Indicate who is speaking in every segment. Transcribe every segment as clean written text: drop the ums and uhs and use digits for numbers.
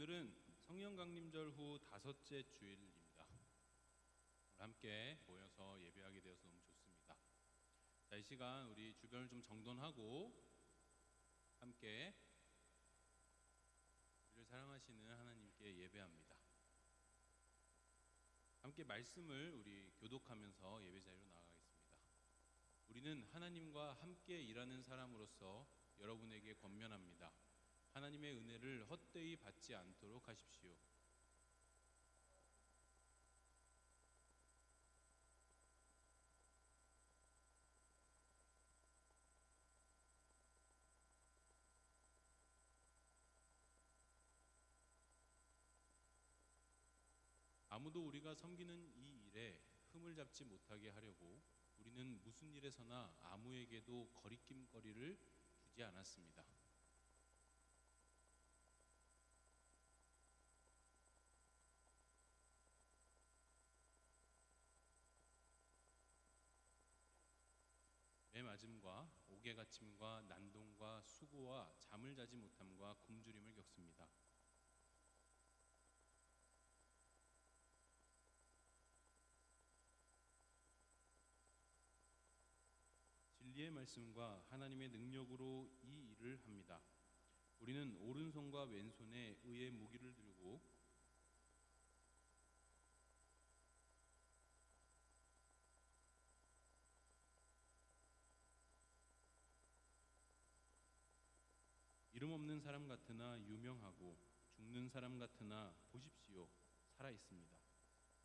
Speaker 1: 오늘은 성령 강림절 후 5째 주일입니다. 오늘 함께 모여서 예배하게 되어서 너무 좋습니다. 자, 이 시간 우리 주변을 좀 정돈하고 함께 우리를 사랑하시는 하나님께 예배합니다. 함께 말씀을 우리 교독하면서 예배 자리로 나아가겠습니다. 우리는 하나님과 함께 일하는 사람으로서 여러분에게 권면합니다. 하나님의 은혜를 헛되이 받지 않도록 하십시오. 아무도 우리가 섬기는 이 일에 흠을 잡지 못하게 하려고 우리는 무슨 일에서나 아무에게도 거리낌거리를 주지 않았습니다. 매맞음과 옥에 갇힘과 난동과 수고와 잠을 자지 못함과 굶주림을 겪습니다. 진리의 말씀과 하나님의 능력으로 이 일을 합니다. 우리는 오른손과 왼손에 의의 무기를 들고 이름 없는 사람 같으나 유명하고 죽는 사람 같으나 보십시오, 살아 있습니다.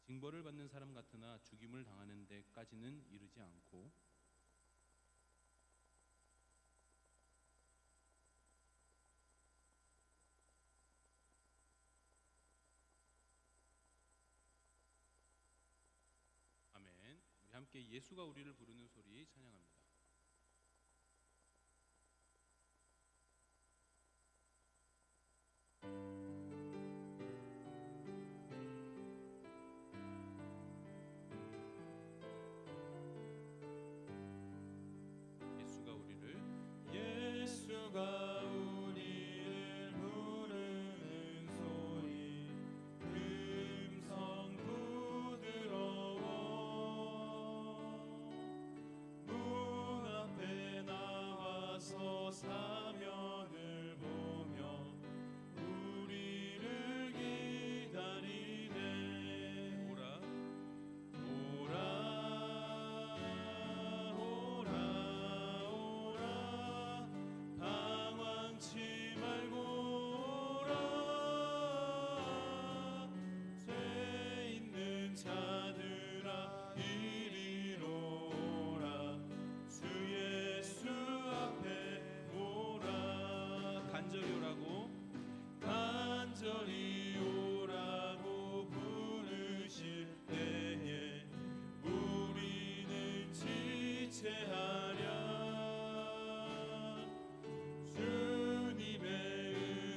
Speaker 1: 징벌을 받는 사람 같으나 죽임을 당하는 데까지는 이르지 않고 아멘. 우리 함께 예수가 우리를 부르는 소리 찬양합니다. 예수가 우리를
Speaker 2: 예수가 우리를 부르는 소리 음성 부드러워 문 앞에 나와서 사면을 보며 우리를 기다리네.
Speaker 1: 오라
Speaker 2: 방황치 말고 오라. 죄 있는 자들아 이리로 오라. 주 예수 앞에 오라.
Speaker 1: 간절히 오라고
Speaker 2: 간절히 오라고 부르실 때에 우리는 지체하랴. 주님의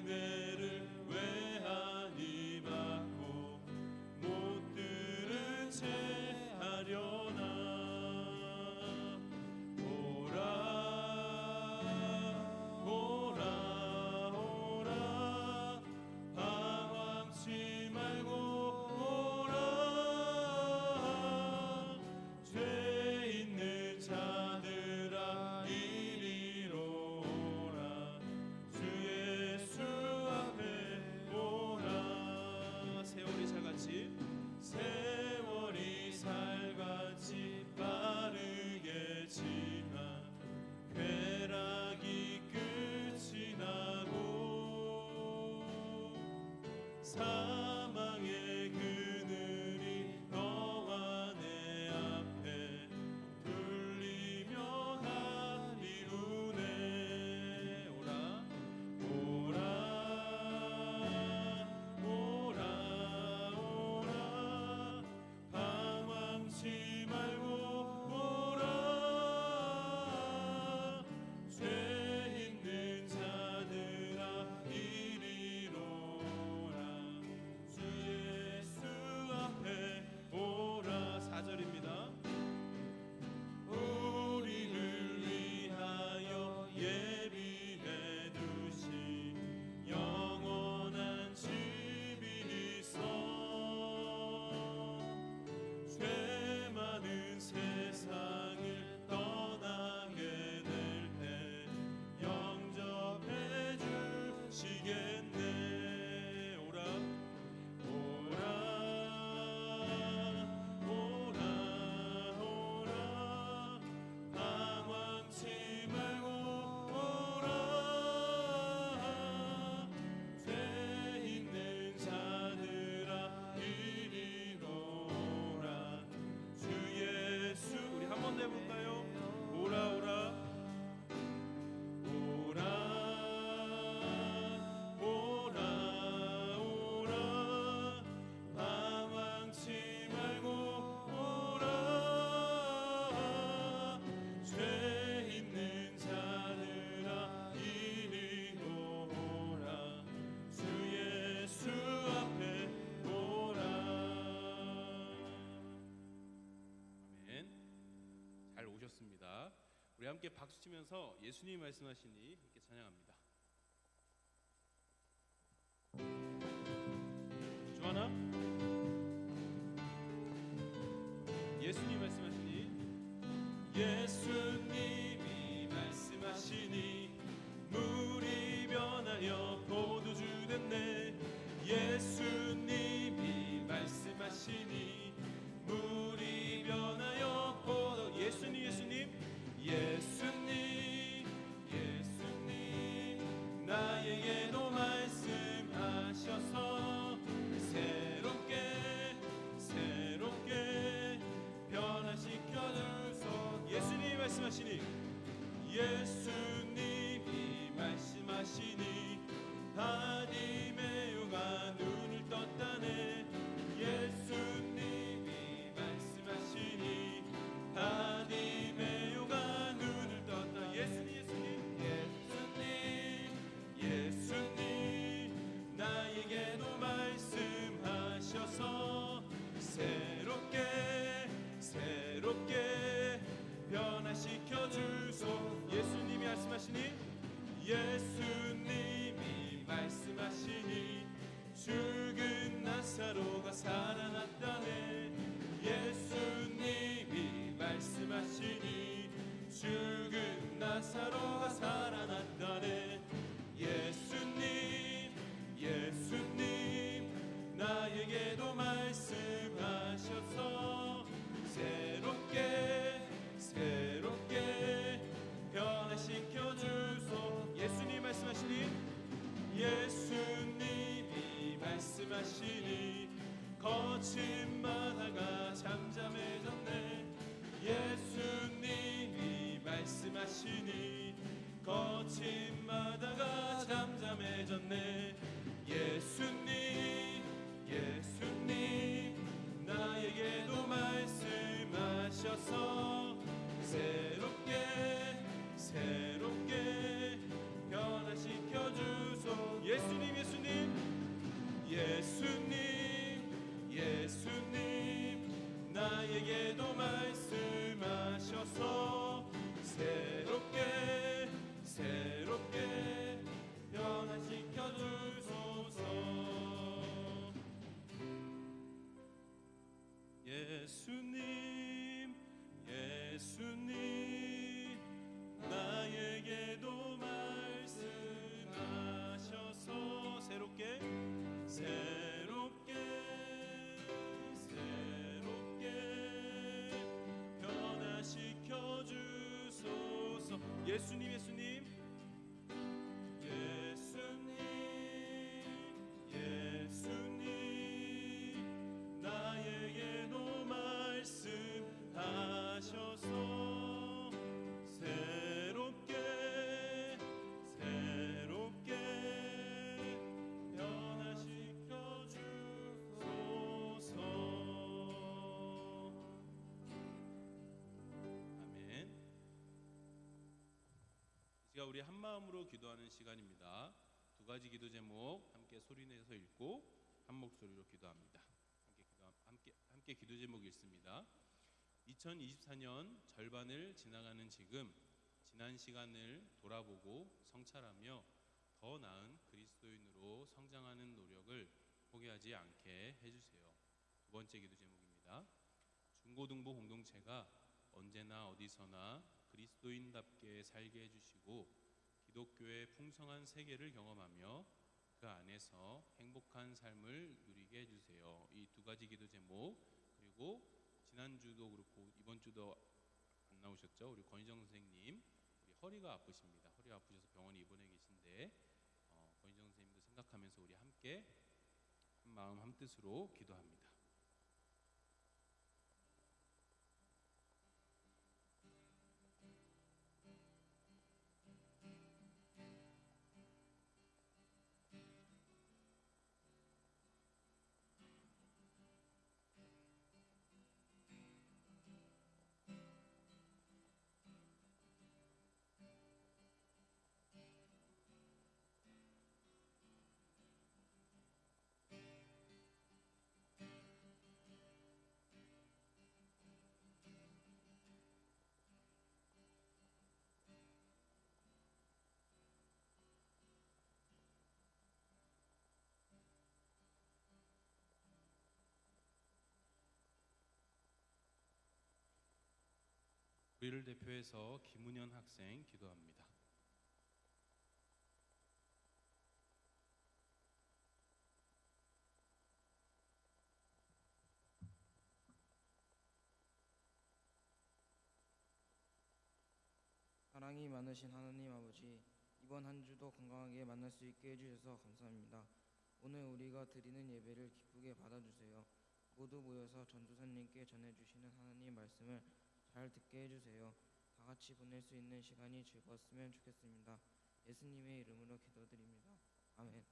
Speaker 2: 은혜를 외하니 받고 못 들은 채 하려나. 오라 오라 오라 방황치 말고 오라. 죄 있는 자들아 이리로 오라. 주 예수 앞에 오라.
Speaker 1: 세월이 살같이
Speaker 2: 세월이 살같이 빠르게 지나 쾌락이 끝이 나고 사망의 그늘이 너와 내 앞에 둘리며 가리우네. 오라 오라 오라 오라 방황치 말고 오라. 죄 있는 자들아 이리로 오라. 오시겠네. 오라 오라 오라 오라 방황치 말고 오라 죄 있는 자들아 이리로 오라 주 예수 우리 한 번 더 해볼까요? 오라 오라 오라 오라 오라 방황치 말고 오라 죄 있는 자들아 이리로 오라 주 예수 앞에 오라.
Speaker 1: 아멘. 잘 오셨습니다. 우리 함께 박수 치면서 예수님이 말씀하시니 함께 찬양합니다.
Speaker 2: 주하나
Speaker 1: 예수님이 말씀하시니
Speaker 2: 예수님이 말씀하시니 물이 변하여 포도주 됐네. 예수님이 말씀하시니 물이 변하여 포도 예수님 예수님 예수님 예수님 나에게도 말씀하셔서 새롭게 새롭게 변화시켜 주소. 예수님이 말씀하시니 예수님이 말씀하시니 바디메오가 눈을 떴다네. 예수님이 말씀하시니 바디메오가 눈을 떴다. 예수님 예수님 예수님 예수님 나에게도 말씀하셔서 새롭게 새롭게 변화시켜 주소. 예수님이 말씀하시니 예수님이 말씀하시니 죽은 나사로가 살아났다네. 예수님이 말씀하시니 죽은 나사로가 살아났다네. 예수님 예수님 나에게도 말씀하셔서 새롭게 새롭게 변화시켜 주소. 예수님 말씀하시니 예수님이 말씀하시니 거친 바다가 잠잠해졌네. 예수님이 말씀하시니 거친 바다가 잠잠해졌네. 예수님 예수님 나에게도 말씀하셔서 새롭게 새롭게 변화시켜 주소. 예수님 예수님 예수님 예수님 나에게도 말씀하셔서 새롭게 새롭게 변화시켜 주소서. 예수님 예수님 나에게도 말씀하셔서 새롭게 새롭게 새롭게 변화시켜 주소서. 예수님 예수님 예수님 예수님 나에게도 말씀하셔서 새롭게 새롭게 변화시켜 주소서.
Speaker 1: 아멘. 이 시간 우리 한 마음으로 기도하는 시간입니다. 두 가지 기도 제목 함께 소리내서 읽고 한 목소리로 기도합니다. 함께 기도 제목 읽습니다. 2024년 절반을 지나가는 지금 지난 시간을 돌아보고 성찰하며 더 나은 그리스도인으로 성장하는 노력을 포기하지 않게 해주세요. 두 번째 기도 제목입니다. 중고등부 공동체가 언제나 어디서나 그리스도인답게 살게 해주시고 기독교의 풍성한 세계를 경험하며 그 안에서 행복한 삶을 누리게 해주세요. 이 두 가지 기도 제목, 그리고 지난주도 그렇고 이번 주도 안 나오셨죠? 우리 권희정 선생님, 우리 허리가 아프십니다. 허리 아프셔서 병원에 입원해 계신데 권희정 선생님도 생각하면서 우리 함께 한 마음 한 뜻으로 기도합니다. 우리를 대표해서 김은현 학생 기도합니다.
Speaker 3: 사랑이 많으신 하나님 아버지, 이번 한 주도 건강하게 만날 수 있게 해주셔서 감사합니다. 오늘 우리가 드리는 예배를 기쁘게 받아주세요. 모두 모여서 전도사님께 전해주시는 하나님 말씀을 잘 듣게 해주세요. 다 같이 보낼 수 있는 시간이 즐거웠으면 좋겠습니다. 예수님의 이름으로 기도드립니다. 아멘.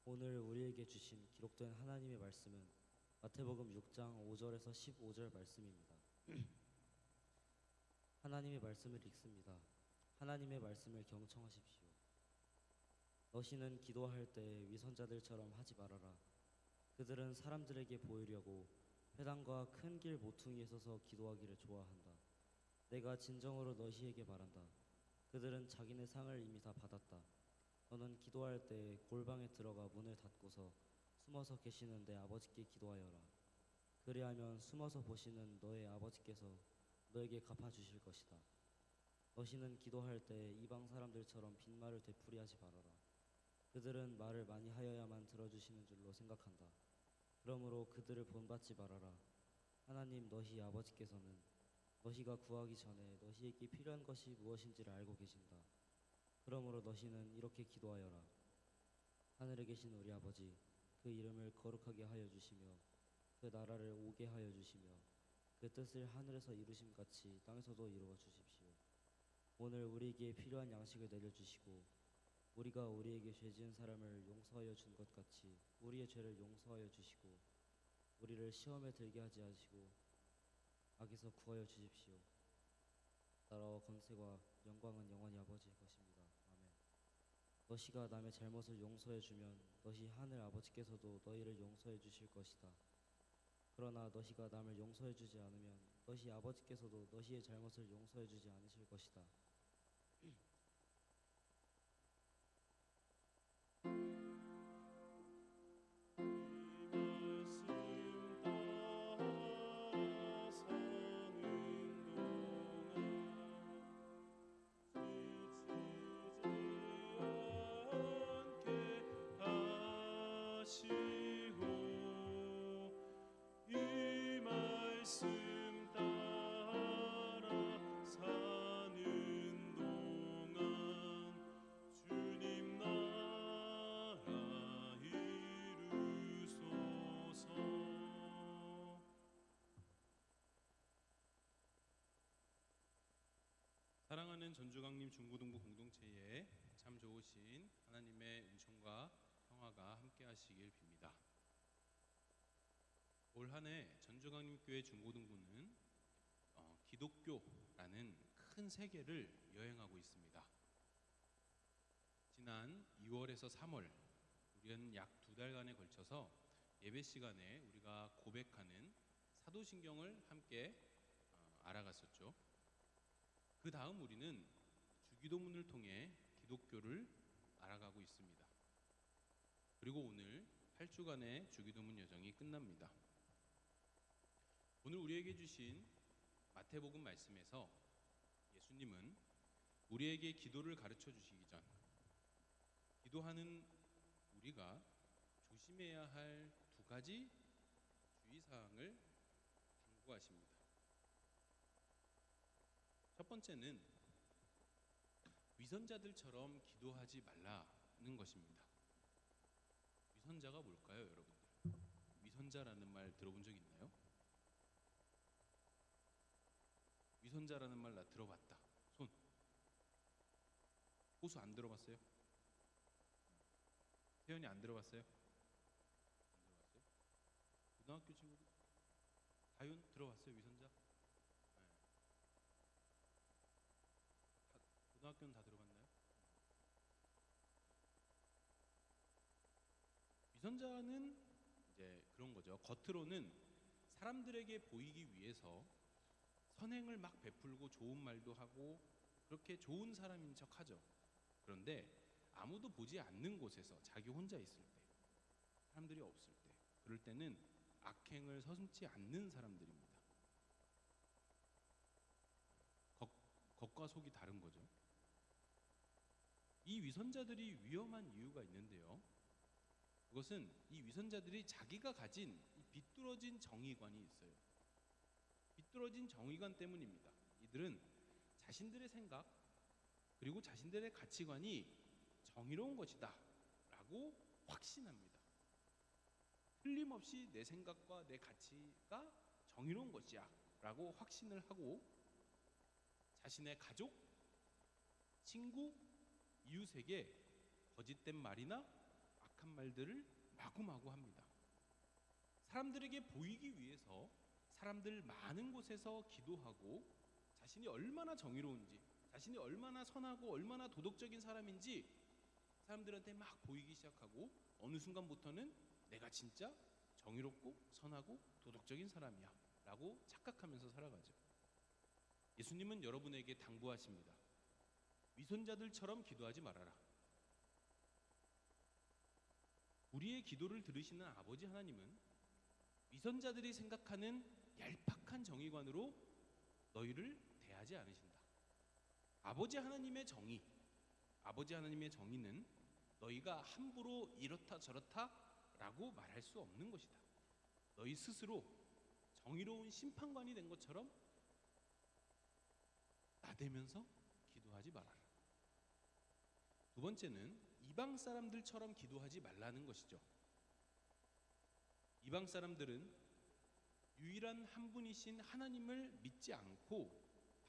Speaker 4: 오늘 우리에게 주신 기록된 하나님의 말씀은 마태복음 6장 5절에서 15절 말씀입니다. 하나님의 말씀을 읽습니다. 하나님의 말씀을 경청하십시오. 너희는 기도할 때 위선자들처럼 하지 말아라. 그들은 사람들에게 보이려고 회당과 큰 길 모퉁이에 서서 기도하기를 좋아한다. 내가 진정으로 너희에게 말한다. 그들은 자기네 상을 이미 다 받았다. 너는 기도할 때 골방에 들어가 문을 닫고서 숨어서 계시는 내 아버지께 기도하여라. 그리하면 숨어서 보시는 너의 아버지께서 너에게 갚아주실 것이다. 너희는 기도할 때 이방 사람들처럼 빈말을 되풀이하지 말아라. 그들은 말을 많이 하여야만 들어주시는 줄로 생각한다. 그러므로 그들을 본받지 말아라. 하나님 너희 아버지께서는 너희가 구하기 전에 너희에게 필요한 것이 무엇인지를 알고 계신다. 그러므로 너희는 이렇게 기도하여라. 하늘에 계신 우리 아버지, 그 이름을 거룩하게 하여 주시며 그 나라를 오게 하여 주시며 그 뜻을 하늘에서 이루심 같이 땅에서도 이루어 주십시오. 오늘 우리에게 필요한 양식을 내려주시고 우리가 우리에게 죄 지은 사람을 용서하여 준 것 같이 우리의 죄를 용서하여 주시고 우리를 시험에 들게 하지 않으시고 악에서 구하여 주십시오. 나라와 권세와 영광은 영원히 아버지의 것입니다. 아멘. 너희가 남의 잘못을 용서해 주면 너희 하늘 아버지께서도 너희를 용서해 주실 것이다. 그러나 너희가 남을 용서해 주지 않으면 너희 아버지께서도 너희의 잘못을 용서해 주지 않으실 것이다.
Speaker 2: 주님 나라 이루소서.
Speaker 1: 사랑하는 전주강림 중고등부 공동체에 참 좋으신 하나님의 은총과 평화가 함께하시길 빕니다. 올 한해 전주강림교회 중고등부는 기독교라는 큰 세계를 여행하고 있습니다. 지난 2월에서 3월 우리는 약 2달간에 걸쳐서 예배 시간에 우리가 고백하는 사도신경을 함께 알아갔었죠. 그 다음 우리는 주기도문을 통해 기독교를 알아가고 있습니다. 그리고 오늘 8주간의 주기도문 여정이 끝납니다. 오늘 우리에게 주신 마태복음 말씀에서 예수님은 우리에게 기도를 가르쳐 주시기 전 기도하는 우리가 조심해야 할 2가지 주의사항을 당부하십니다. 첫 번째는 위선자들처럼 기도하지 말라는 것입니다. 위선자가 뭘까요, 여러분들? 위선자라는 말 들어본 적 있나요? 위선자라는 말 나 들어봤다. 손. 호수 안 들어봤어요? 태연이 안 들어봤어요? 안 들어봤어요? 고등학교 친구들? 다윤 들어봤어요, 위선자? 네. 고등학교는 다 들어봤나요? 위선자는 이제 그런 거죠. 겉으로는 사람들에게 보이기 위해서 선행을 막 베풀고 좋은 말도 하고 그렇게 좋은 사람인 척 하죠. 그런데 아무도 보지 않는 곳에서 자기 혼자 있을 때, 사람들이 없을 때, 그럴 때는 악행을 서슴지 않는 사람들입니다. 겉과 속이 다른 거죠. 이 위선자들이 위험한 이유가 있는데요. 그것은 이 위선자들이 자기가 가진 이 비뚤어진 정의관이 있어요. 비뚤어진 정의관 때문입니다. 이들은 자신들의 생각 그리고 자신들의 가치관이 정의로운 것이다 라고 확신합니다. 틀림없이 내 생각과 내 가치가 정의로운 것이야 라고 확신을 하고 자신의 가족, 친구, 이웃에게 거짓된 말이나 악한 말들을 마구마구 합니다. 사람들에게 보이기 위해서 사람들 많은 곳에서 기도하고 자신이 얼마나 정의로운지, 자신이 얼마나 선하고 얼마나 도덕적인 사람인지 사람들한테 막 보이기 시작하고 어느 순간부터는 내가 진짜 정의롭고 선하고 도덕적인 사람이야 라고 착각하면서 살아가죠. 예수님은 여러분에게 당부하십니다. 위선자들처럼 기도하지 말아라. 우리의 기도를 들으시는 아버지 하나님은 위선자들이 생각하는 얄팍한 정의관으로 너희를 대하지 않으신다. 아버지 하나님의 정의, 아버지 하나님의 정의는 너희가 함부로 이렇다 저렇다 라고 말할 수 없는 것이다. 너희 스스로 정의로운 심판관이 된 것처럼 나대면서 기도하지 말아라. 두 번째는 이방 사람들처럼 기도하지 말라는 것이죠. 이방 사람들은 유일한 한 분이신 하나님을 믿지 않고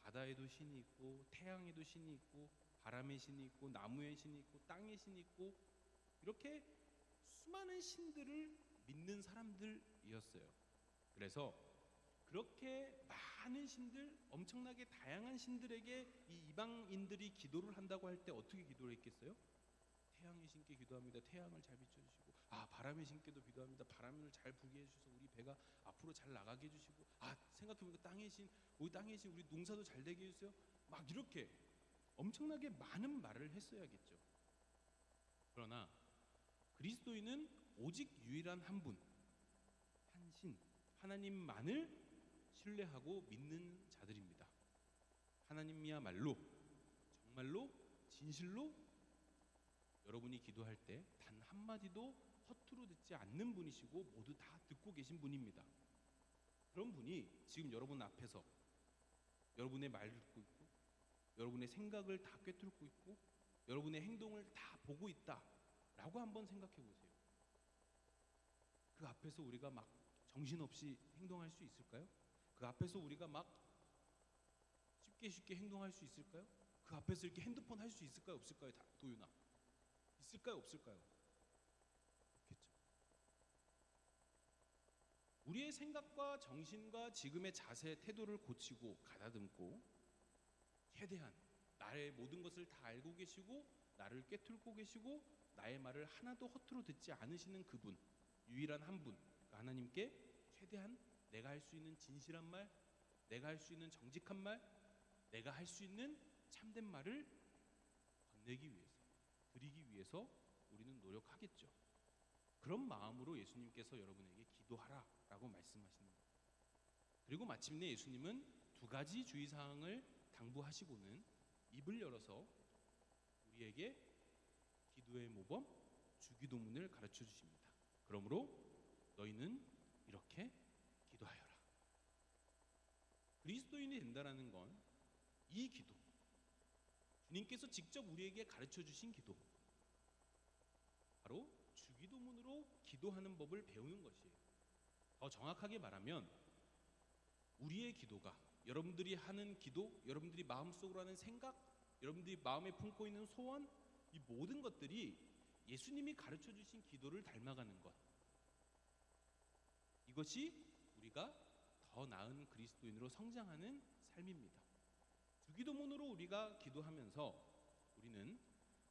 Speaker 1: 바다에도 신이 있고 태양에도 신이 있고 바람의 신이 있고 나무의 신이 있고 땅의 신이 있고 이렇게 수많은 신들을 믿는 사람들이었어요. 그래서 그렇게 많은 신들, 엄청나게 다양한 신들에게 이 이방인들이 기도를 한다고 할 때 어떻게 기도를 했겠어요? 태양의 신께 기도합니다. 태양을 잘 비춰주시고, 바람의 신께도 기도합니다. 바람을 잘 불게 해주셔서 우리 배가 앞으로 잘 나가게 해주시고, 생각해보니까 땅의 신, 우리 농사도 잘 되게 해주세요. 막 이렇게 엄청나게 많은 말을 했어야겠죠. 그러나 그리스도인은 오직 유일한 한 분, 한 신, 하나님만을 신뢰하고 믿는 자들입니다. 하나님이야말로 정말로 진실로 여러분이 기도할 때 단 한마디도 허투루 듣지 않는 분이시고 모두 다 듣고 계신 분입니다. 그런 분이 지금 여러분 앞에서 여러분의 말을 듣고 있고 여러분의 생각을 다 꿰뚫고 있고 여러분의 행동을 다 보고 있다라고 한번 생각해 보세요. 그 앞에서 우리가 막 정신없이 행동할 수 있을까요? 그 앞에서 우리가 막 쉽게 행동할 수 있을까요? 그 앞에서 이렇게 핸드폰 할 수 있을까요, 없을까요, 도윤아? 있을까요, 없을까요? 없겠죠. 우리의 생각과 정신과 지금의 자세, 태도를 고치고 가다듬고 최대한 나의 모든 것을 다 알고 계시고 나를 꿰뚫고 계시고 나의 말을 하나도 허투루 듣지 않으시는 그분, 유일한 한 분, 하나님께 최대한 내가 할 수 있는 진실한 말, 내가 할 수 있는 정직한 말, 내가 할 수 있는 참된 말을 건네기 위해서, 드리기 위해서 우리는 노력하겠죠. 그런 마음으로 예수님께서 여러분에게 기도하라라고 말씀하시는 거예요. 그리고 마침내 예수님은 두 가지 주의사항을 당부하시고는 입을 열어서 우리에게 기도의 모범, 주기도문을 가르쳐 주십니다. 그러므로 너희는 이렇게 기도하여라. 그리스도인이 된다라는 건 이 기도, 주님께서 직접 우리에게 가르쳐 주신 기도, 바로 주기도문으로 기도하는 법을 배우는 것이에요. 더 정확하게 말하면 우리의 기도가, 여러분들이 하는 기도, 여러분들이 마음속으로 하는 생각, 여러분들이 마음에 품고 있는 소원, 이 모든 것들이 예수님이 가르쳐 주신 기도를 닮아가는 것, 이것이 우리가 더 나은 그리스도인으로 성장하는 삶입니다. 주기도문으로 우리가 기도하면서 우리는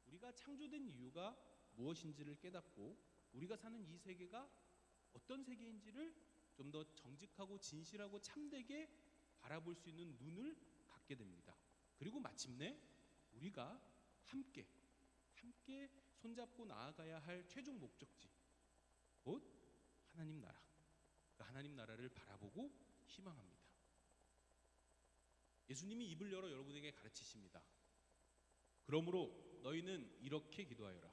Speaker 1: 우리가 창조된 이유가 무엇인지를 깨닫고 우리가 사는 이 세계가 어떤 세계인지를 좀 더 정직하고 진실하고 참되게 바라볼 수 있는 눈을 갖게 됩니다. 그리고 마침내 우리가 함께 손잡고 나아가야 할 최종 목적지, 곧 하나님 나라, 그 하나님 나라를 바라보고 희망합니다. 예수님이 입을 열어 여러분에게 가르치십니다. 그러므로 너희는 이렇게 기도하여라.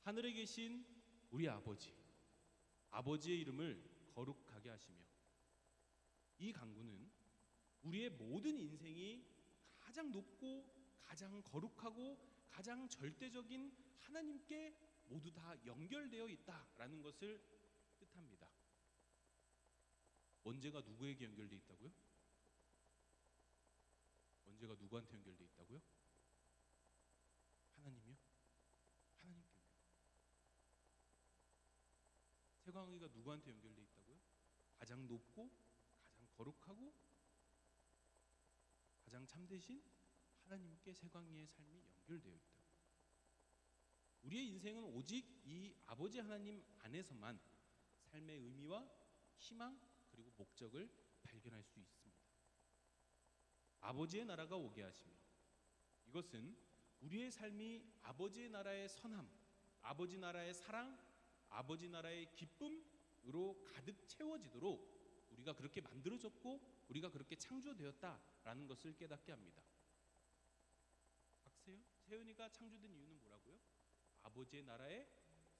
Speaker 1: 하늘에 계신 우리 아버지, 아버지의 이름을 거룩하게 하시며, 이 간구는 우리의 모든 인생이 가장 높고 가장 거룩하고 가장 절대적인 하나님께 모두 다 연결되어 있다라는 것을 뜻합니다. 언제가 누구에게 연결되어 있다고요? 언제가 누구한테 연결되어 있다고요? 하나님이요? 하나님께 연결. 세광이가 누구한테 연결되어 있다고요? 가장 높고 가장 거룩하고 가장 참되신 하나님께 세광이의 삶이 연결되어 있다. 우리의 인생은 오직 이 아버지 하나님 안에서만 삶의 의미와 희망 그리고 목적을 발견할 수 있습니다. 아버지의 나라가 오게 하시며, 이것은 우리의 삶이 아버지의 나라의 선함, 아버지 나라의 사랑, 아버지 나라의 기쁨으로 가득 채워지도록 우리가 그렇게 만들어졌고 우리가 그렇게 창조되었다라는 것을 깨닫게 합니다. 박세윤, 세윤이가 창조된 이유는 뭐라고요? 아버지의 나라의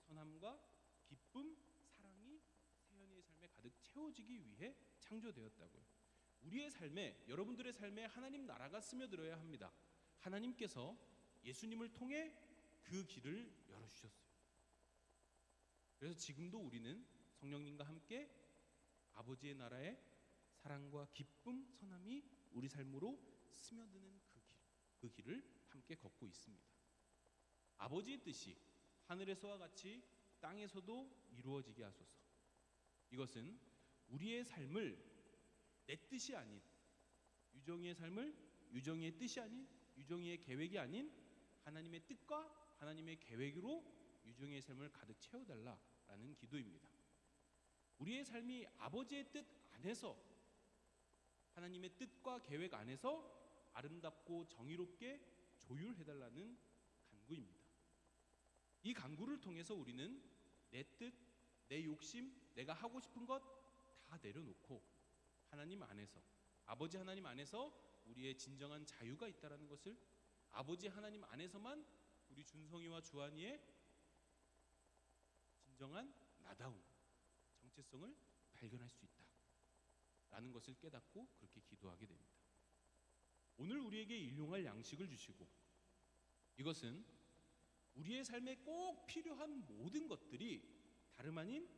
Speaker 1: 선함과 기쁨, 사랑이 세연이의 삶에 가득 채워지기 위해 창조되었다고요. 우리의 삶에, 여러분들의 삶에 하나님 나라가 스며들어야 합니다. 하나님께서 예수님을 통해 그 길을 열어주셨어요. 그래서 지금도 우리는 성령님과 함께 아버지의 나라의 사랑과 기쁨, 선함이 우리 삶으로 스며드는 그 길을 함께 걷고 있습니다. 아버지의 뜻이 하늘에서와 같이 땅에서도 이루어지게 하소서. 이것은 우리의 삶을 내 뜻이 아닌, 유정이의 삶을 유정이의 뜻이 아닌, 유정이의 계획이 아닌 하나님의 뜻과 하나님의 계획으로 유정이의 삶을 가득 채워달라라는 기도입니다. 우리의 삶이 아버지의 뜻 안에서, 하나님의 뜻과 계획 안에서 아름답고 정의롭게 조율해달라는 간구입니다. 이 간구를 통해서 우리는 내 뜻, 내 욕심, 내가 하고 싶은 것 다 내려놓고 하나님 안에서, 아버지 하나님 안에서 우리의 진정한 자유가 있다는 것을, 아버지 하나님 안에서만 우리 준성이와 주한이의 진정한 나다움, 정체성을 발견할 수 있다라는 것을 깨닫고 그렇게 기도하게 됩니다. 오늘 우리에게 일용할 양식을 주시고, 이것은 우리의 삶에 꼭 필요한 모든 것들이 다름 아닌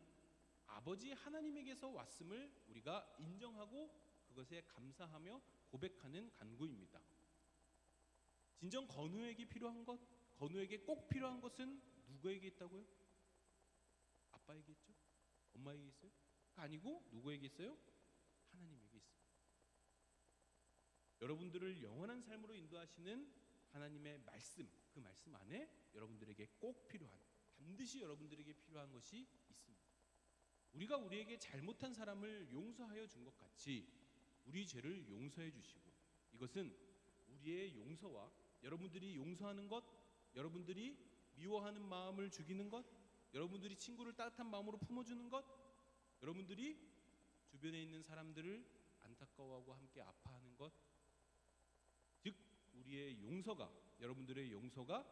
Speaker 1: 아버지 하나님에게서 왔음을 우리가 인정하고 그것에 감사하며 고백하는 간구입니다. 진정 건우에게 필요한 것, 건우에게 꼭 필요한 것은 누구에게 있다고요? 아빠에게 있죠? 엄마에게 있어요? 아니고 누구에게 있어요? 하나님에게 있습니다. 여러분들을 영원한 삶으로 인도하시는 하나님의 말씀, 그 말씀 안에 여러분들에게 꼭 필요한, 반드시 여러분들에게 필요한 것이 있습니다. 우리가 우리에게 잘못한 사람을 용서하여 준 것 같이 우리 죄를 용서해 주시고, 이것은 우리의 용서와 여러분들이 용서하는 것, 여러분들이 미워하는 마음을 죽이는 것, 여러분들이 친구를 따뜻한 마음으로 품어주는 것, 여러분들이 주변에 있는 사람들을 안타까워하고 함께 아파하는 것, 즉 우리의 용서가, 여러분들의 용서가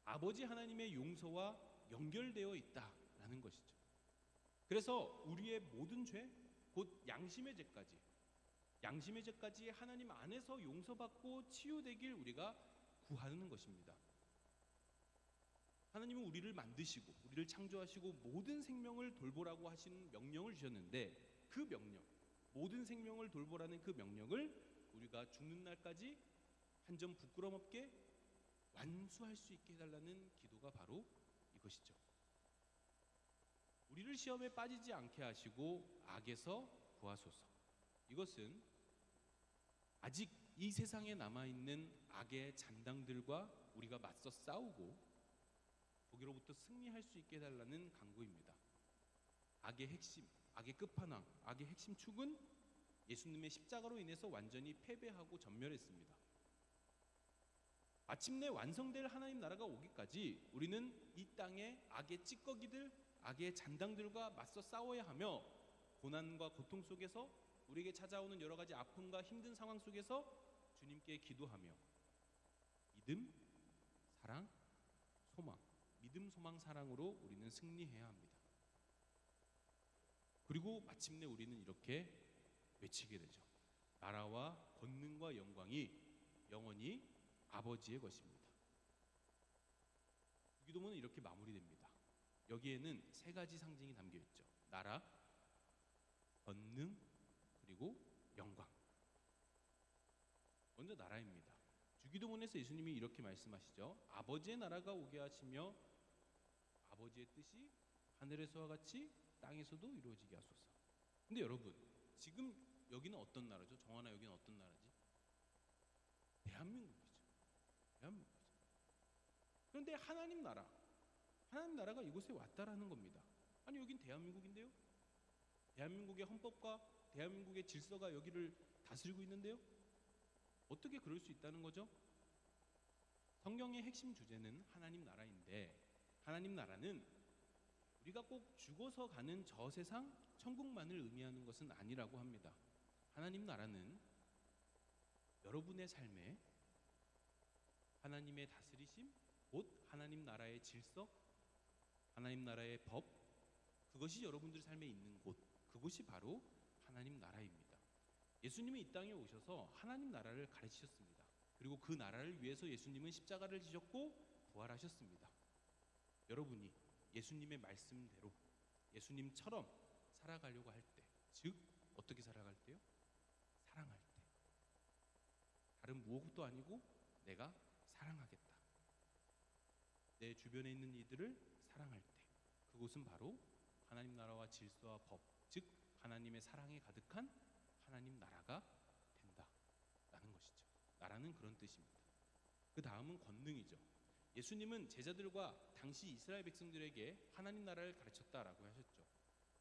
Speaker 1: 아버지 하나님의 용서와 연결되어 있다라는 것이죠. 그래서 우리의 모든 죄, 곧 양심의 죄까지 하나님 안에서 용서받고 치유되길 우리가 구하는 것입니다. 하나님은 우리를 만드시고 우리를 창조하시고 모든 생명을 돌보라고 하신 명령을 주셨는데, 그 명령, 모든 생명을 돌보라는 그 명령을 우리가 죽는 날까지 한 점 부끄럼 없게 완수할 수 있게 해달라는 기도가 바로 이것이죠. 우리를 시험에 빠지지 않게 하시고 악에서 구하소서. 이것은 아직 이 세상에 남아있는 악의 잔당들과 우리가 맞서 싸우고 거기로부터 승리할 수 있게 해달라는 간구입니다. 악의 핵심, 악의 끝판왕, 악의 핵심 축은 예수님의 십자가로 인해서 완전히 패배하고 전멸했습니다. 마침내 완성될 하나님 나라가 오기까지 우리는 이 땅의 악의 찌꺼기들, 악의 잔당들과 맞서 싸워야 하며, 고난과 고통 속에서 우리에게 찾아오는 여러 가지 아픔과 힘든 상황 속에서 주님께 기도하며 믿음, 사랑, 소망, 믿음, 소망, 사랑으로 우리는 승리해야 합니다. 그리고 마침내 우리는 이렇게 외치게 되죠. 나라와 권능과 영광이 영원히 아버지의 것입니다. 기도문은 이렇게 마무리됩니다. 여기에는 세 가지 상징이 담겨 있죠. 나라, 권능, 그리고 영광. 먼저 나라입니다. 주기도문에서 예수님이 이렇게 말씀하시죠. 아버지의 나라가 오게 하시며 아버지의 뜻이 하늘에서와 같이 땅에서도 이루어지게 하소서. 근데 여러분, 지금 여기는 어떤 나라죠? 정하나, 여기는 어떤 나라지? 대한민국이죠. 대한민국이죠. 그런데 하나님 나라가 이곳에 왔다라는 겁니다. 아니, 여긴 대한민국인데요? 대한민국의 헌법과 대한민국의 질서가 여기를 다스리고 있는데요? 어떻게 그럴 수 있다는 거죠? 성경의 핵심 주제는 하나님 나라인데, 하나님 나라는 우리가 꼭 죽어서 가는 저 세상 천국만을 의미하는 것은 아니라고 합니다. 하나님 나라는 여러분의 삶에 하나님의 다스리심, 곧 하나님 나라의 질서, 하나님 나라의 법, 그것이 여러분들 삶에 있는 곳, 그곳이 바로 하나님 나라입니다. 예수님이 이 땅에 오셔서 하나님 나라를 가르치셨습니다. 그리고 그 나라를 위해서 예수님은 십자가를 지셨고 부활하셨습니다. 여러분이 예수님의 말씀대로 예수님처럼 살아가려고 할 때, 즉 어떻게 살아갈 때요? 사랑할 때. 다른 무엇도 아니고 내가 사랑하겠다. 내 주변에 있는 이들을 사랑할 때, 그곳은 바로 하나님 나라와 질서와 법, 즉 하나님의 사랑에 가득한 하나님 나라가 된다라는 것이죠. 나라는 그런 뜻입니다. 그 다음은 권능이죠. 예수님은 제자들과 당시 이스라엘 백성들에게 하나님 나라를 가르쳤다라고 하셨죠.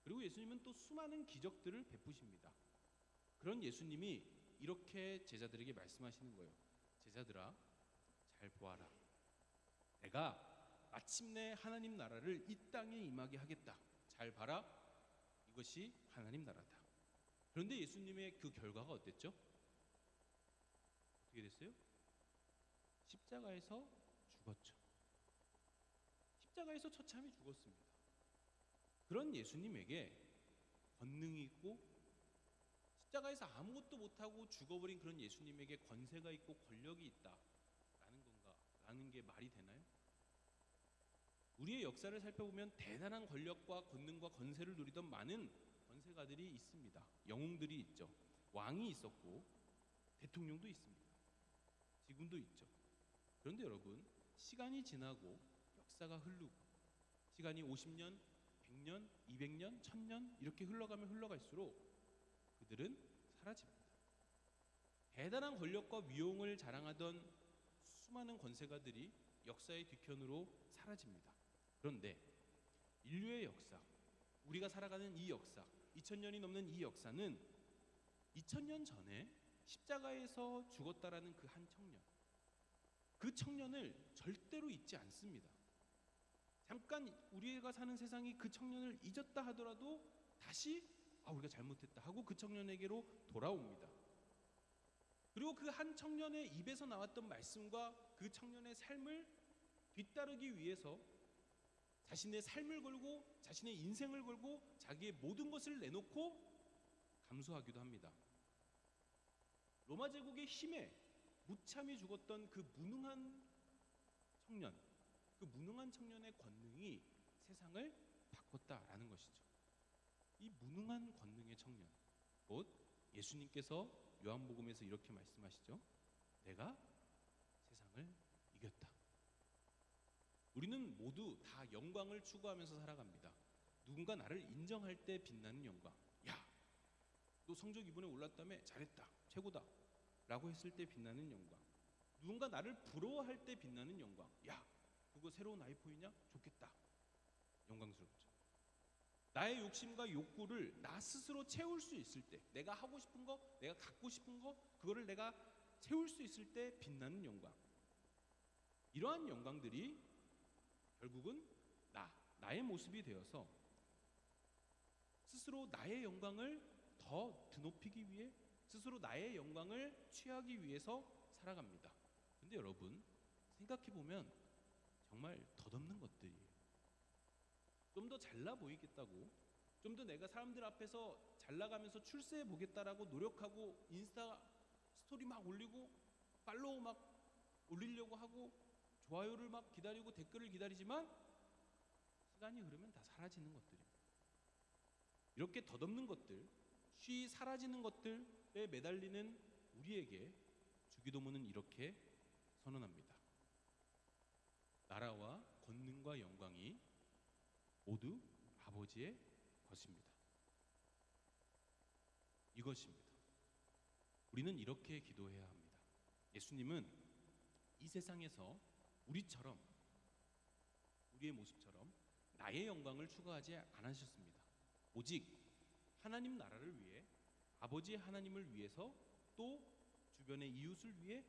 Speaker 1: 그리고 예수님은 또 수많은 기적들을 베푸십니다. 그런 예수님이 이렇게 제자들에게 말씀하시는 거예요. 제자들아, 잘 보아라. 내가 마침내 하나님 나라를 이 땅에 임하게 하겠다. 잘 봐라. 이것이 하나님 나라다. 그런데 예수님의 그 결과가 어땠죠? 어떻게 됐어요? 십자가에서 죽었죠. 십자가에서 처참히 죽었습니다. 그런 예수님에게 권능이 있고, 십자가에서 아무것도 못하고 죽어버린 그런 예수님에게 권세가 있고 권력이 있다라는 건가? 라는 게 말이 되나요? 우리의 역사를 살펴보면 대단한 권력과 권능과 권세를 누리던 많은 권세가들이 있습니다. 영웅들이 있죠. 왕이 있었고 대통령도 있습니다. 지금도 있죠. 그런데 여러분, 시간이 지나고 역사가 흐르고 시간이 50년, 100년, 200년, 1000년 이렇게 흘러가면 흘러갈수록 그들은 사라집니다. 대단한 권력과 위용을 자랑하던 수많은 권세가들이 역사의 뒤편으로 사라집니다. 그런데 인류의 역사, 우리가 살아가는 이 역사, 2000년이 넘는 이 역사는 2000년 전에 십자가에서 죽었다라는 그 한 청년, 그 청년을 절대로 잊지 않습니다. 잠깐 우리가 사는 세상이 그 청년을 잊었다 하더라도 다시 우리가 잘못했다 하고 그 청년에게로 돌아옵니다. 그리고 그 한 청년의 입에서 나왔던 말씀과 그 청년의 삶을 뒤따르기 위해서 자신의 삶을 걸고 자신의 인생을 걸고 자기의 모든 것을 내놓고 감수하기도 합니다. 로마 제국의 힘에 무참히 죽었던 그 무능한 청년, 그 무능한 청년의 권능이 세상을 바꿨다라는 것이죠. 이 무능한 권능의 청년, 곧 예수님께서 요한복음에서 이렇게 말씀하시죠. 내가 세상을 이겼다. 우리는 모두 다 영광을 추구하면서 살아갑니다. 누군가 나를 인정할 때 빛나는 영광. 야, 너 성적 이번에 올랐다며? 잘했다. 최고다. 라고 했을 때 빛나는 영광. 누군가 나를 부러워할 때 빛나는 영광. 야, 그거 새로운 아이폰이냐? 좋겠다. 영광스럽죠. 나의 욕심과 욕구를 나 스스로 채울 수 있을 때, 내가 하고 싶은 거, 내가 갖고 싶은 거, 그거를 내가 채울 수 있을 때 빛나는 영광. 이러한 영광들이 결국은 나의 모습이 되어서 스스로 나의 영광을 더 드높이기 위해, 스스로 나의 영광을 취하기 위해서 살아갑니다. 근데 여러분, 생각해보면 정말 덧없는 것들이에요. 좀 더 잘나 보이겠다고, 좀 더 내가 사람들 앞에서 잘 나가면서 출세해 보겠다라고 노력하고 인스타 스토리 막 올리고 팔로우 막 올리려고 하고 좋아요를 막 기다리고 댓글을 기다리지만 시간이 흐르면 다 사라지는 것들입니다. 이렇게 덧없는 것들, 쉬 사라지는 것들에 매달리는 우리에게 주기도문은 이렇게 선언합니다. 나라와 권능과 영광이 모두 아버지의 것입니다. 이것입니다. 우리는 이렇게 기도해야 합니다. 예수님은 이 세상에서 우리처럼, 우리의 모습처럼 나의 영광을 추구하지 않으셨습니다. 오직 하나님 나라를 위해, 아버지 하나님을 위해서, 또 주변의 이웃을 위해,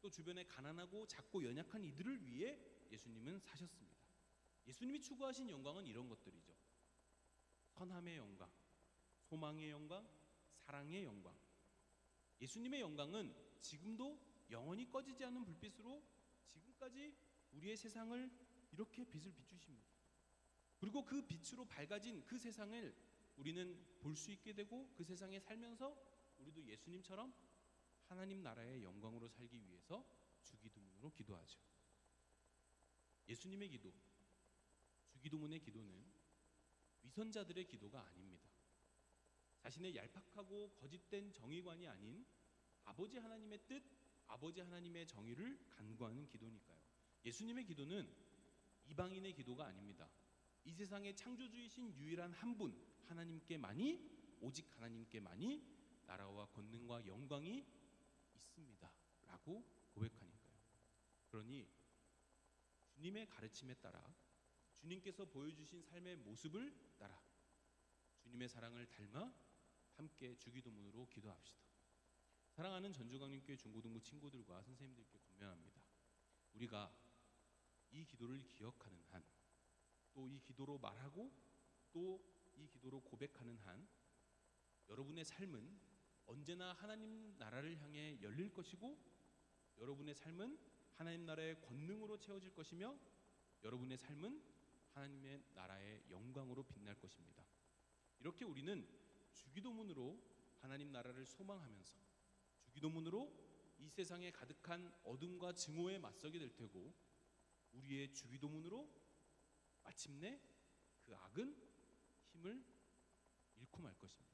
Speaker 1: 또 주변에 가난하고 작고 연약한 이들을 위해 예수님은 사셨습니다. 예수님이 추구하신 영광은 이런 것들이죠. 선함의 영광, 소망의 영광, 사랑의 영광. 예수님의 영광은 지금도 영원히 꺼지지 않는 불빛으로 지금까지 우리의 세상을 이렇게 빛을 비추십니다. 그리고 그 빛으로 밝아진 그 세상을 우리는 볼 수 있게 되고 그 세상에 살면서 우리도 예수님처럼 하나님 나라의 영광으로 살기 위해서 주기도문으로 기도하죠. 예수님의 기도, 주기도문의 기도는 위선자들의 기도가 아닙니다. 자신의 얄팍하고 거짓된 정의관이 아닌 아버지 하나님의 뜻, 아버지 하나님의 정의를 간구하는 기도니까요. 예수님의 기도는 이방인의 기도가 아닙니다. 이 세상의 창조주이신 유일한 한 분, 하나님께만이, 오직 하나님께만이 나라와 권능과 영광이 있습니다 라고 고백하니까요. 그러니 주님의 가르침에 따라, 주님께서 보여주신 삶의 모습을 따라 주님의 사랑을 닮아 함께 주기도문으로 기도합시다. 사랑하는 전주광림교회 중고등부 친구들과 선생님들께 권면합니다. 우리가 이 기도를 기억하는 한, 또 이 기도로 말하고 또 이 기도로 고백하는 한, 여러분의 삶은 언제나 하나님 나라를 향해 열릴 것이고, 여러분의 삶은 하나님 나라의 권능으로 채워질 것이며, 여러분의 삶은 하나님의 나라의 영광으로 빛날 것입니다. 이렇게 우리는 주기도문으로 하나님 나라를 소망하면서, 주기도문으로 이 세상에 가득한 어둠과 증오에 맞서게 될 테고, 우리의 주기도문으로 마침내 그 악은 힘을 잃고 말 것입니다.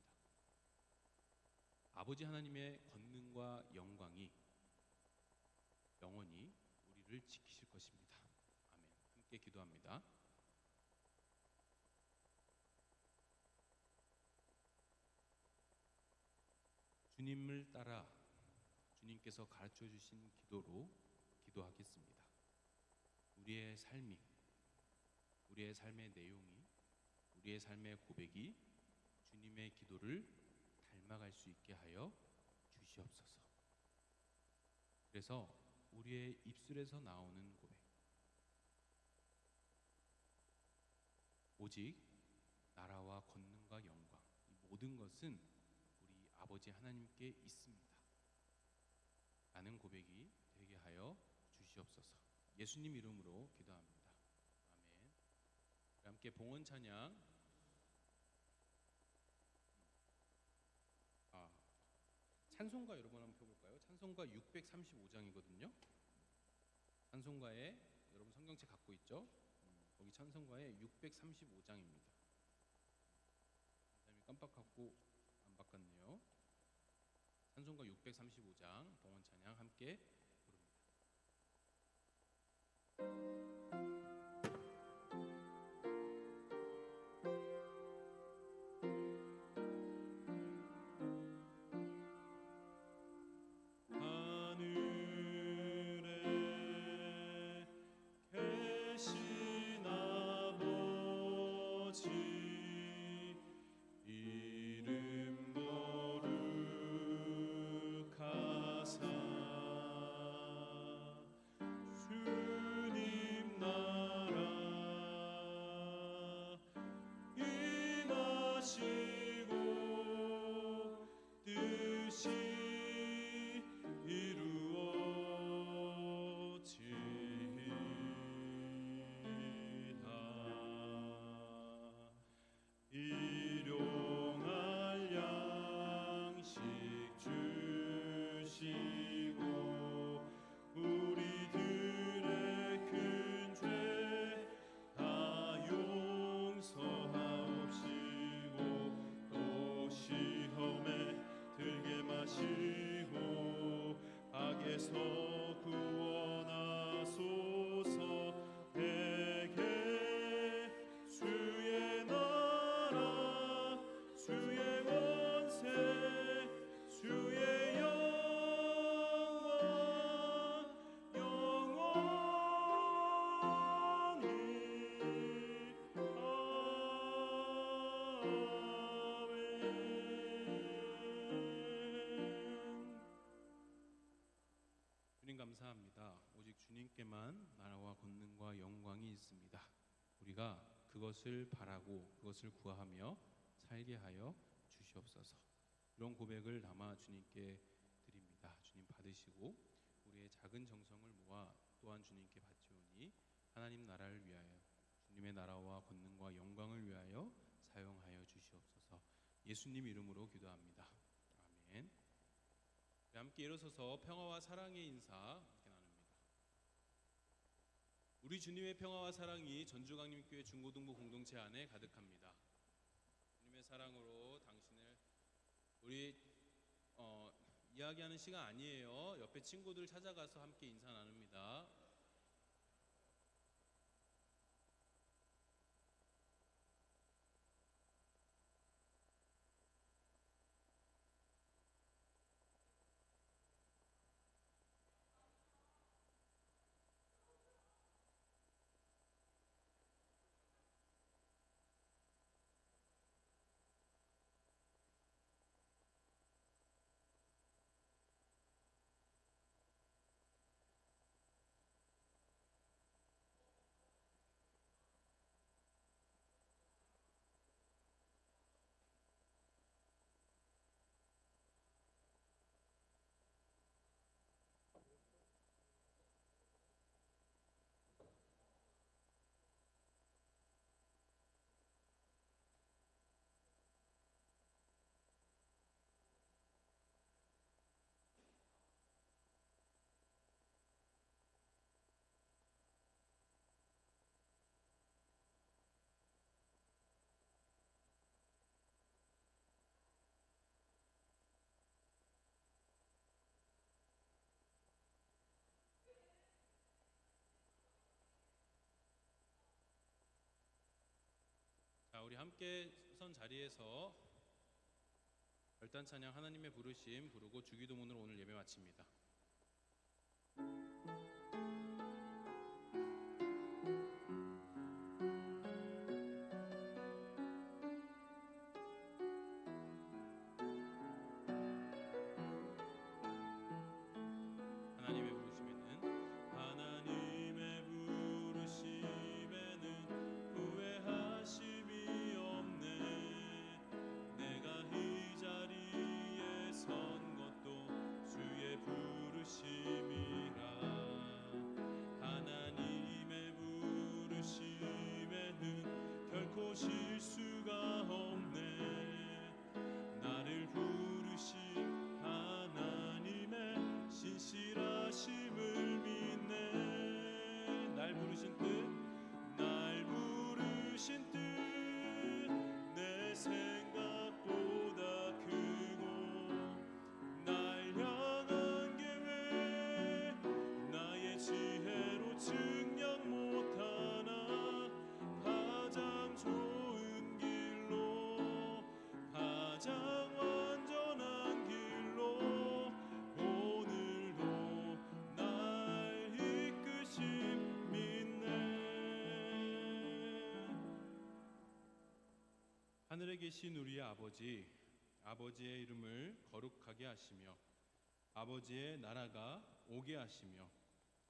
Speaker 1: 아버지 하나님의 권능과 영광이 영원히 우리를 지키실 것입니다. 아멘. 함께 기도합니다. 주님을 따라 주님께서 가르쳐 주신 기도로 기도하겠습니다. 우리의 삶이, 우리의 삶의 내용이, 우리의 삶의 고백이 주님의 기도를 닮아갈 수 있게 하여 주시옵소서. 그래서 우리의 입술에서 나오는 고백, 오직 나라와 권능과 영광, 이 모든 것은 우리 아버지 하나님께 있습니다 라는 고백이 되게 하여 주시옵소서. 예수님 이름으로 기도합니다. 아멘. 함께 봉헌 찬양, 찬송가 여러분 한번 펴볼까요? 찬송가 635장이거든요. 찬송가에 여러분 성경책 갖고 있죠? 거기 찬송가에 635장입니다. 사람이 깜빡하고 안 바꿨네요. 찬송가 635장 봉헌 찬양 함께 부릅니다.
Speaker 2: 하늘에 계신 아버지 이름 거룩하사 주님 나라 임하시고 뜻이 이루어지이다. 일용할 양식 주시고 우리들의 큰 죄 다 용서하옵시고 또 시험에 들게 마시고 악에서 구원하소서. 내게 주의 나라 주의 권세 주의 영광 영원히 아멘.
Speaker 1: 주님 감사합니다. 오직 주님께만 나라와 권능과 영광이 있습니다. 우리가 그것을 바라고 그것을 구하며 살게 하여 주시옵소서. 이런 고백을 담아 주님께 드립니다. 주님 받으시고 우리의 작은 정성을 모아 또한 주님께 바치오니 하나님 나라를 위하여 주님의 나라와 권능과 영광을 위하여 사용하여 주시옵소서. 예수님 이름으로 기도합니다. 아멘. 함께 일어서서 평화와 사랑의 인사 함께 나눕니다. 우리 주님의 평화와 사랑이 전주강림교회 중고등부 공동체 안에 가득합니다. 주님의 사랑으로 당신을 우리 이야기하는 시간 아니에요. 옆에 친구들 찾아가서 함께 인사 나눕니다. 함께 선 자리에서 결단 찬양 하나님의 부르심 부르고 주기도문으로 오늘 예배 마칩니다. 하나님의 부르심에는
Speaker 2: 하나님의 부르심에는 후회하심이 없네. 내가 이 자리에 선 것도 주의 부르심이라. 하나님의 부르심에는 결코 실수가 없네. 나를 부르신 하나님의 신실하심을 믿네. 날 부르신 뜻, 날 부르신 뜻, 내 생각보다 크고 날 향한 계획, 나의 지혜로 증량 못하나. 가장 좋은 길로, 가장 완전한 길로 오늘도 날 이끄심 믿네.
Speaker 1: 하늘에 계신 우리의 아버지의 이름을 거룩하게 하시며 아버지의 나라가 오게 하시며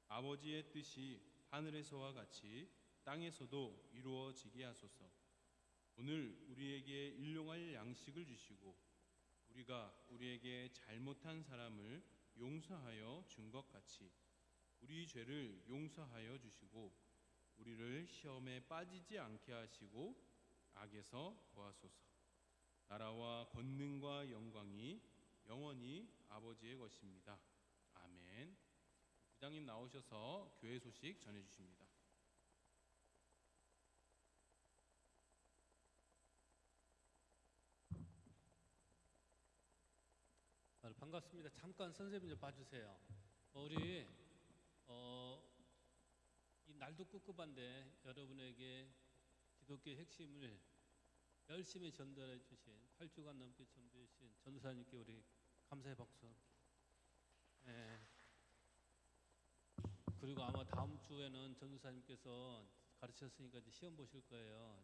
Speaker 1: 아버지의 뜻이 하늘에서와 같이 땅에서도 이루어지게 하소서. 오늘 우리에게 일용할 양식을 주시고 우리가 우리에게 잘못한 사람을 용서하여 준 것 같이 우리 죄를 용서하여 주시고 우리를 시험에 빠지지 않게 하시고 악에서 구하소서. 나라와 권능과 영광이 영원히 아버지의 것입니다. 아멘. 부장님 나오셔서 교회 소식 전해주십니다.
Speaker 5: 반갑습니다. 잠깐 선생님 좀 봐주세요. 우리 이 날도 꿉꿉한데 여러분에게 기독교의 핵심을 열심히 전달해 주신 8주간 넘게 전도해 주신 전도사님께 우리 감사의 박수. 예. 그리고 아마 다음 주에는 전도사님께서 가르쳤으니까 이제 시험 보실 거예요.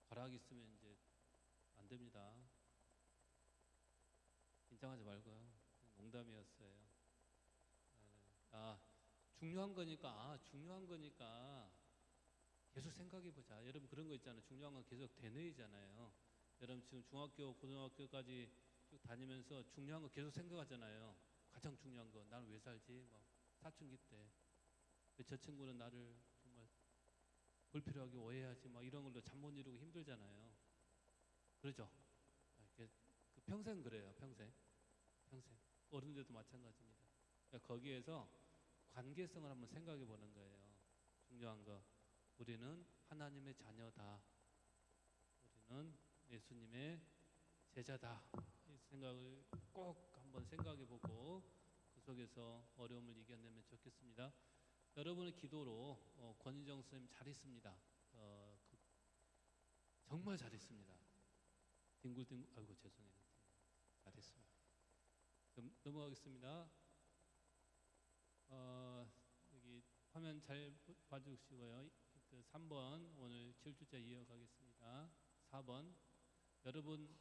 Speaker 5: 가락 있으면 이제 안 됩니다. 긴장하지 말고요. 농담이었어요. 중요한 거니까 계속 생각해 보자. 여러분 그런 거 있잖아요. 중요한 건 계속 되뇌이잖아요. 여러분 지금 중학교, 고등학교까지 쭉 다니면서 중요한 거 계속 생각하잖아요. 가장 중요한 거, 나는 왜 살지? 막 사춘기 때. 왜 저 친구는 나를 정말 불필요하게 오해하지? 막 이런 걸로 잠 못 이루고 힘들잖아요. 그러죠? 평생 그래요. 평생. 어른들도 마찬가지입니다. 그러니까 거기에서 관계성을 한번 생각해 보는 거예요. 중요한 거. 우리는 하나님의 자녀다. 우리는 예수님의 제자다. 이 생각을 꼭 한번 생각해 보고 그 속에서 어려움을 이겨내면 좋겠습니다. 여러분의 기도로 권인정 선생님 잘했습니다. 정말 잘했습니다. 뒹굴뒹굴, 아이고 죄송해요. 잘했습니다. 그럼 넘어가겠습니다. 여기 화면 잘 봐주시고요. 3번 오늘 7주째 이어가겠습니다. 4번 여러분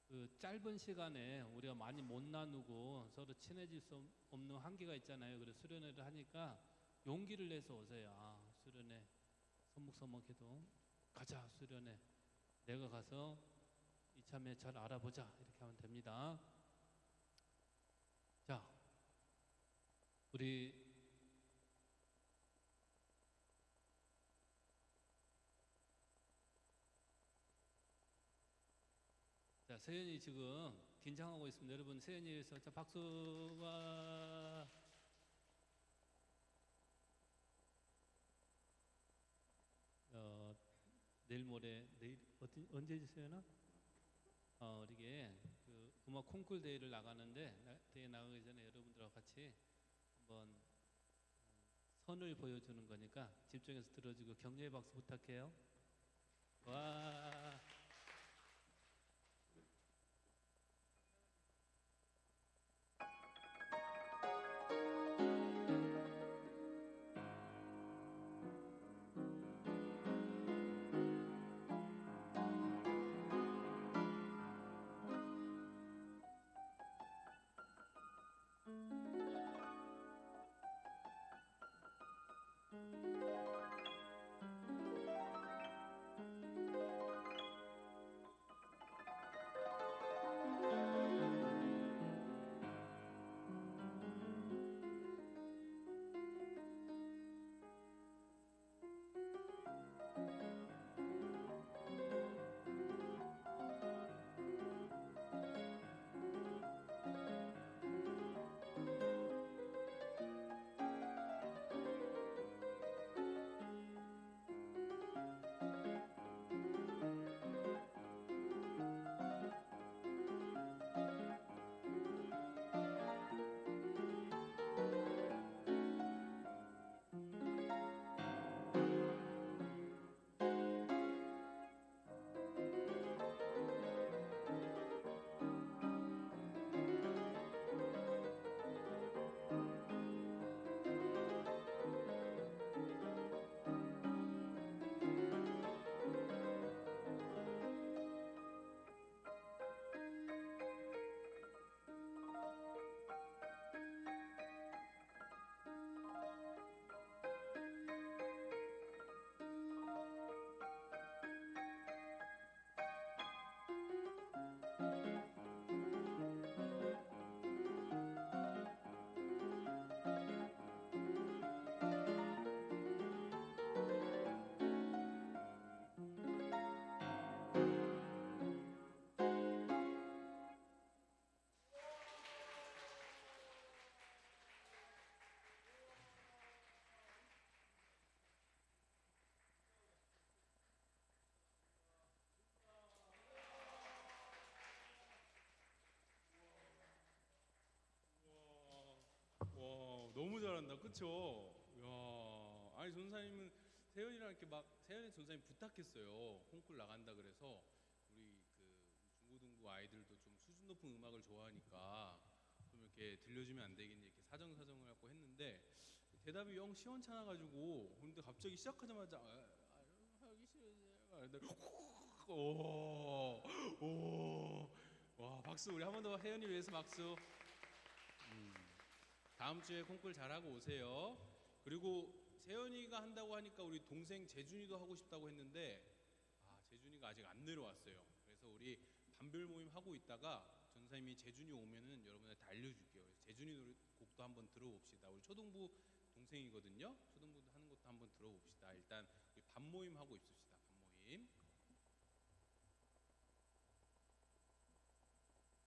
Speaker 5: 그 짧은 시간에 우리가 많이 못 나누고 서로 친해질 수 없는 한계가 있잖아요. 그래서 수련회를 하니까 용기를 내서 오세요. 수련회 서먹서먹해도 가자. 수련회 내가 가서 이참에 잘 알아보자. 이렇게 하면 됩니다. 자, 우리 자, 세연이 지금 긴장하고 있습니다. 여러분 세연이 위해서 자 박수와 내일 언제 주세요나? 이게 그 음악 콩쿨 대회를 나가는데 대회 나가기 전에 여러분들하고 같이 한번 선을 보여주는 거니까 집중해서 들어주고 격려의 박수 부탁해요. 와.
Speaker 1: 와, 너무 잘한다. 그쵸? 야, 아니 전사님은 세연이랑 이렇게 막 세연이 전사님 부탁했어요. 콩쿨 나간다 그래서 우리 그 중고등부 아이들도 좀 수준 높은 음악을 좋아하니까 좀 이렇게 들려주면 안 되겠니 이렇게 사정사정을 갖고 했는데 대답이 영 시원찮아가지고 근데 갑자기 시작하자마자 하기 싫으세요. 오, 오, 와 박수 우리 한 번 더 혜연이 위해서 박수. 다음 주에 콩쿨 잘하고 오세요. 그리고 세연이가 한다고 하니까 우리 동생 재준이도 하고 싶다고 했는데 재준이가 아직 안 내려왔어요. 그래서 우리 반별 모임 하고 있다가 전사님이 재준이 오면은 여러분한테 다 알려줄게요. 그래서 재준이 노래 곡도 한번 들어봅시다. 우리 초등부 동생이거든요. 초등부 하는 것도 한번 들어봅시다. 일단 우리 반 모임 하고 있읍시다. 반 모임.